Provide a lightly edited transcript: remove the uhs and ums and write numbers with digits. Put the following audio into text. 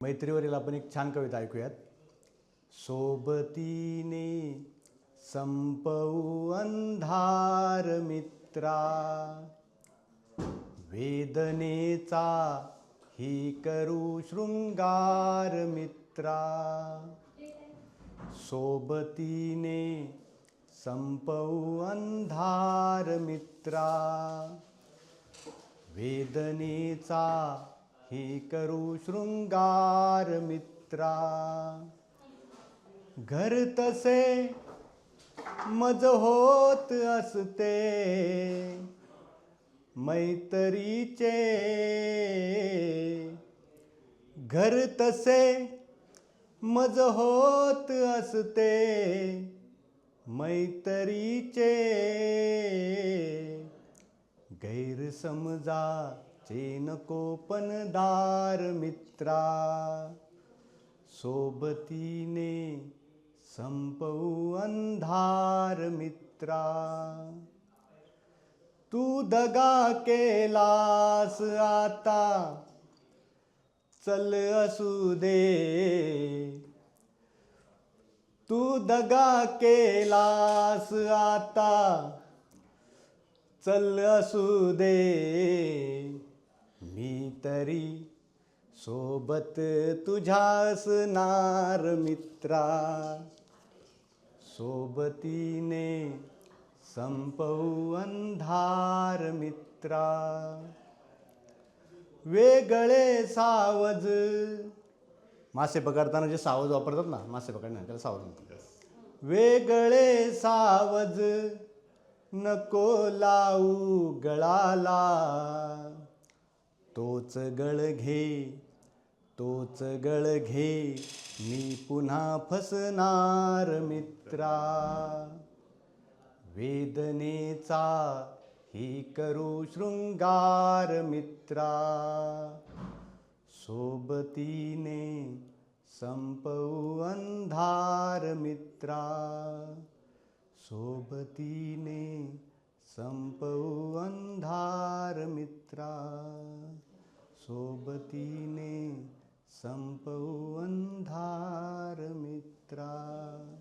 मैत्रीवरील आपण एक छान कविता ऐकूयात. सोबतीने संपवू अंधार मित्रा, वेदनेचा ही करू शृंगार मित्रा. सोबतीने संपवू अंधार मित्रा, वेदनेचा ही करू शृंगार मित्रा. घर तसे मज होत असते मैत्रीचे, घर तसे मज होत असते मैत्रीचे. गैरसमजाचे नको पणदार मित्रा, सोबतीने संपवू अंधार मित्रा. तू दगा केलास आता चल असू दे, तू दगा केलास आता चल असू दे. मी तरी सोबत तुझ्या असणार मित्रा, सोबतीने संपवू अंधार मित्रा. वेगळे सावज, मासे पकडताना जे सावज वापरतात ना, मासे पकडण्यासाठी त्याला सावज म्हणतात. वेगळे सावज नको लावू गळाला, तोच गळ घे, तोच गळ घे, मी पुन्हा फसणार मित्रा. वेदनेचा ही करू शृंगार मित्रा, सोबतीने संपवू अंधार मित्रा. सोबतीने संपवू अंधार मित्रा, सोबतीने संपवू अंधार मित्रा.